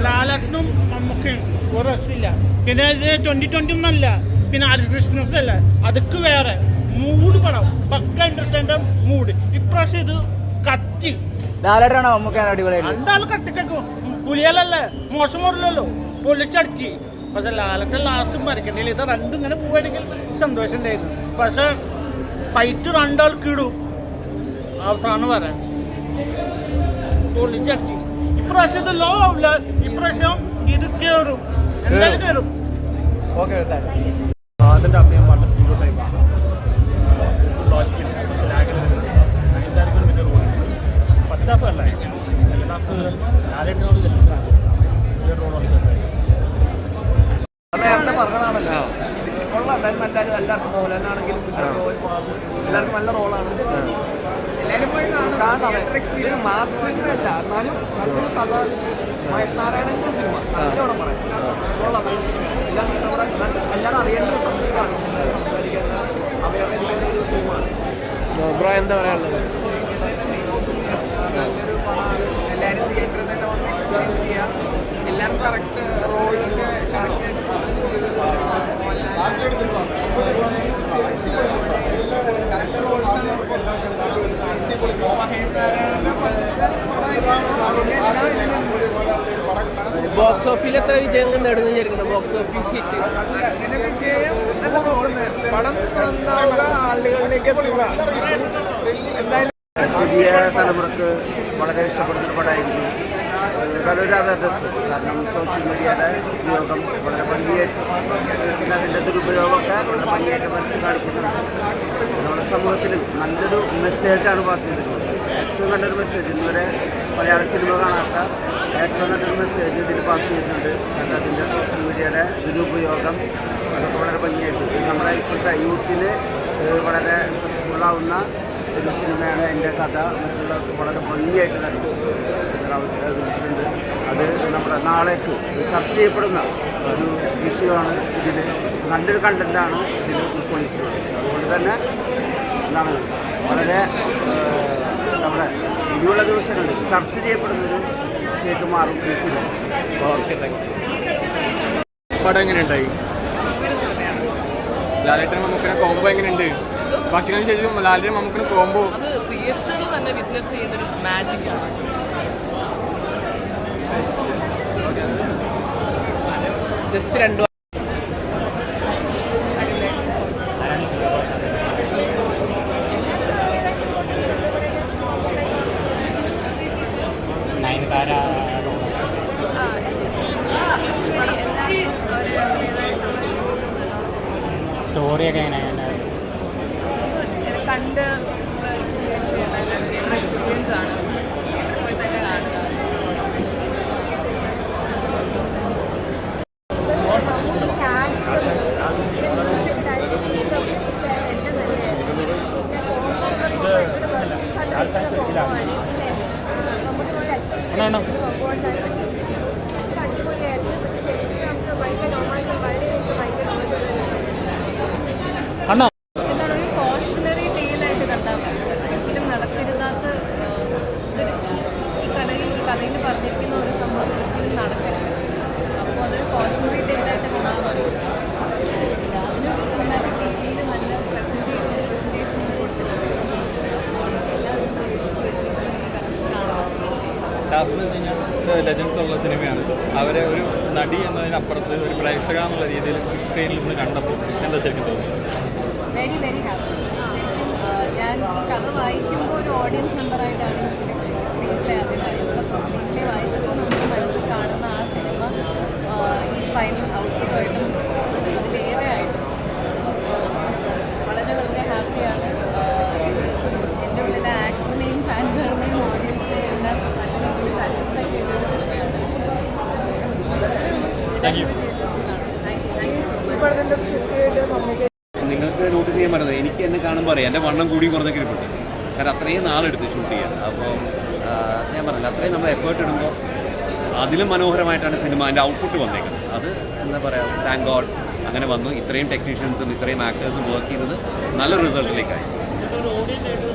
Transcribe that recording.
ലാലേട്ടനും മമ്മൂക്കയും ഒരു രസമില്ല. പിന്നെ ഇത് 2020 ഒന്നല്ല, പിന്നെ ആർ ക്രിസ്മസ് അല്ല, അതൊക്കെ വേറെ മൂഡ് പടം, പക്ക എന്റർടൈൻമെന്റ് മൂഡ്. ഇപ്രാവശ്യം ഇത് കത്തി ലാലേട്ടനാണോ മമ്മൂക്കാണോ അടിപൊളിയായിട്ട്? എന്തായാലും കത്തിക്കും. പുലിയലല്ലേ, മോശം മോറില്ലല്ലോ, പൊളിച്ചടക്കി. പക്ഷെ ലാലേട്ടൻ ലാസ്റ്റ് മരിക്കണ്ടില്ല. ഇത് രണ്ടും ഇങ്ങനെ പോവുകയാണെങ്കിൽ സന്തോഷം ഉണ്ടായിരുന്നു. പക്ഷെ ഫൈറ്റ് രണ്ടാൾക്ക് ഇടും അവസാനം വരാൻ പൊളിച്ചടക്കി. ഇപ്രാവശ്യം ഇത് ലോ ആവില്ല, ഇപ്രാവശ്യം ഇത് കയറും, എന്തായാലും കയറും. അതിൻ്റെ അഭിനയം വളരെ സ്റ്റീരിയോ ടൈപ്പാണ്. ലോജിക്കൽ എല്ലാവർക്കും വലിയ റോൾ പറ്റാത്തതല്ല. ലാലേട്ടനോട് വലിയ റോളാണ്. നേരത്തെ പറഞ്ഞതാണല്ലോ, കൊള്ളാം. നല്ല എല്ലാവർക്കും മോഹൻലാലാണെങ്കിലും എല്ലാവർക്കും നല്ല റോളാണ്. എല്ലാവരും പോയി കാണാം. മാസിനല്ല, എന്നാലും നല്ലൊരു കഥ. മഹേഷ് നാരായണൻ്റെ സിനിമ അങ്ങനെയോടെ പറയാം. കൊള്ളാം, നല്ല സിനിമ. എല്ലാവരും ഇഷ്ടപ്പെടാൻ, എല്ലാവരും അറിയേണ്ട ഒരു സബ്ജക്റ്റാണ്. സംസാരിക്കേണ്ട അവയറിക്കേണ്ട ഒരു ടീമാണ്. എന്താ പറയാനുള്ളത്? നല്ലൊരു പടമാണ്. എല്ലാവരും തിയേറ്ററിൽ തന്നെ വന്ന് എക്സ്പീരിയൻസ് ചെയ്യാം. എല്ലാവരും കറക്റ്റ് റോളൊക്കെ കറക്റ്റ് കറക്റ്റ് റോൾസ് ബോക്സ് ഓഫീസിൽ എത്ര വിജയം നേടുന്നു വിചാരിക്കണം? ബോക്സ് ഓഫീസ് ഹിറ്റ് അങ്ങനെ വിജയം നല്ല തോന്നുന്നത്. പടം നന്നാവുക, ആളുകളിലേക്ക് എത്തുക. എന്തായാലും പുതിയ തലമുറക്ക് വളരെ ഇഷ്ടപ്പെടുന്നൊരു പടമായിരിക്കും. നല്ലൊരു അവയർനെസ്, കാരണം സോഷ്യൽ മീഡിയയുടെ ഉപയോഗം വളരെ ഭംഗിയായിട്ട്, പിന്നെ അതിൻ്റെ ദുരുപയോഗമൊക്കെ വളരെ ഭംഗിയായിട്ട് മനസ്സിൽ കാണിക്കുന്നുണ്ട്. നമ്മുടെ സമൂഹത്തിൽ നല്ലൊരു മെസ്സേജാണ് പാസ് ചെയ്തിട്ടുള്ളത്. ഏറ്റവും നല്ലൊരു മെസ്സേജ്, ഇന്നുവരെ മലയാള സിനിമ കാണാത്ത ഏറ്റവും നല്ലൊരു മെസ്സേജ് ഇതിൽ പാസ് ചെയ്യുന്നുണ്ട്. കാരണം അതിൻ്റെ സോഷ്യൽ മീഡിയയുടെ ദുരുപയോഗം അതൊക്കെ വളരെ ഭംഗിയായിട്ട് നമ്മുടെ ഇപ്പോഴത്തെ യൂത്തിന് വളരെ സക്സസ്ഫുള്ളാവുന്ന ഒരു സിനിമയാണ്. എൻ്റെ കഥ മറ്റുള്ളവർക്ക് വളരെ ഭംഗിയായിട്ട് തന്നെ ഉണ്ട്. അത് നമ്മുടെ നാളേക്ക് ചർച്ച ചെയ്യപ്പെടുന്ന ഒരു വിഷയമാണ്. ഇതിൽ നല്ലൊരു കണ്ടൻറ്റാണ് ഇതിൽ ഉൾക്കൊള്ളിച്ചിട്ടുള്ളത്. അതുകൊണ്ട് തന്നെ എന്താണ് വളരെ നമ്മുടെ ഇനിയുള്ള ദിവസങ്ങളിൽ ചർച്ച ചെയ്യപ്പെടുന്നൊരു വിഷയമായിട്ട് മാറും ഈ സിനിമ. പടം എങ്ങനെയുണ്ടായി? ലാലേട്ടൻ മമ്മൂക്കിനെ കോംബോ എങ്ങനെയുണ്ട്? വർഷങ്ങൾക്ക് ശേഷം ലാലേട്ടൻ മമ്മൂക്കിനെ കോംബോ അത് തിയേറ്ററിൽ തന്നെ വിറ്റ്നസ് ചെയ്യുന്നൊരു മാജിക് ആണ്. ജസ്റ്റ് രണ്ടു സ്റ്റോറിയൊക്കെ എങ്ങനെയാണ് കണ്ട് എക്സ്പീരിയൻസ് ചെയ്യുന്ന എക്സ്പീരിയൻസ് ആണ്. തിയേറ്ററിൽ പോയി തന്നെ കാണുക. അണ്ണാ എന്താണ് ഒരു കോഷണറി ഡീലായിട്ട് കണ്ടാൽ മതി. ഒരിക്കലും നടക്കരുതാത്ത ഈ കഥയിൽ പറഞ്ഞിരിക്കുന്ന ഒരു സംഭവം ഒരിക്കലും നടക്കരുത്. അപ്പോൾ അതൊരു കോഷണറി ഡീലായിട്ട് കണ്ടാൽ മതി. അതിനൊരു സിനിമാറ്റിക് രീതിയിൽ നല്ല പ്രസൻറ്റേഷൻ കൊടുത്തിട്ടുണ്ട്. എല്ലാവരും കാണാം. ലാസ്റ്റ് എന്ന് വെച്ച് കഴിഞ്ഞാൽ ലെജൻസ് ഉള്ള സിനിമയാണ്. അവരെ ഒരു നടി എന്നതിനപ്പുറത്ത് ഒരു പ്രേക്ഷക എന്നുള്ള രീതിയിൽ സ്ക്രീനിൽ നിന്ന് കണ്ടപ്പോൾ എന്താ ശരിക്കും തോന്നുന്നു? Very very happy. ശരിക്കും ഞാൻ ഈ കഥ വായിക്കുമ്പോൾ ഒരു ഓഡിയൻസ് മെമ്പറായിട്ടാണ് ഈ സ്ക്രീൻ പ്ലേ ആദ്യം വായിച്ചത്. അപ്പോൾ സ്ക്രീൻ പ്ലേ വായിച്ചപ്പോൾ നമ്മുടെ മനസ്സിൽ കാണുന്ന ആ സിനിമ ഈ ഫൈനൽ ഔട്ട്പുട്ടായിട്ടും അതിലേറെ ആയിട്ടും വളരെ വളരെ ഹാപ്പിയാണ്. ഇത് എൻ്റെ ഉള്ളിലെ ആക്ടറിനെയും ഫാനുകളുടെയും ഓഡിയൻസിനെയും എല്ലാം നല്ല രീതിയിൽ സാറ്റിസ്ഫൈ ചെയ്തൊരു സിനിമയാണ്. Thank you so much. നിങ്ങൾക്ക് നോട്ടീസ് ചെയ്യാൻ പറ്റുന്നത് എനിക്ക് എന്നെ കാണുമ്പോൾ അറിയാം എൻ്റെ വണ്ണം കൂടി കുറഞ്ഞൊക്കെ ഇരിപ്പുണ്ട്. കാരണം അത്രയും നാളെടുത്ത് ഷൂട്ട് ചെയ്യാൻ. അപ്പോൾ ഞാൻ പറഞ്ഞില്ല, അത്രയും നമ്മൾ എഫേർട്ട് ഇടുമ്പോൾ അതിലും മനോഹരമായിട്ടാണ് സിനിമ അതിൻ്റെ ഔട്ട്പുട്ട് വന്നേക്കുന്നത്. അത് എന്താ പറയുക, താങ്ക് ഗോഡ് അങ്ങനെ വന്നു. ഇത്രയും ടെക്നീഷ്യൻസും ഇത്രയും ആക്ടേഴ്സും വർക്ക് ചെയ്യുന്നത് നല്ല റിസൾട്ടിലേക്കായി. ഒരു ഓഡിയൻസായിട്ട്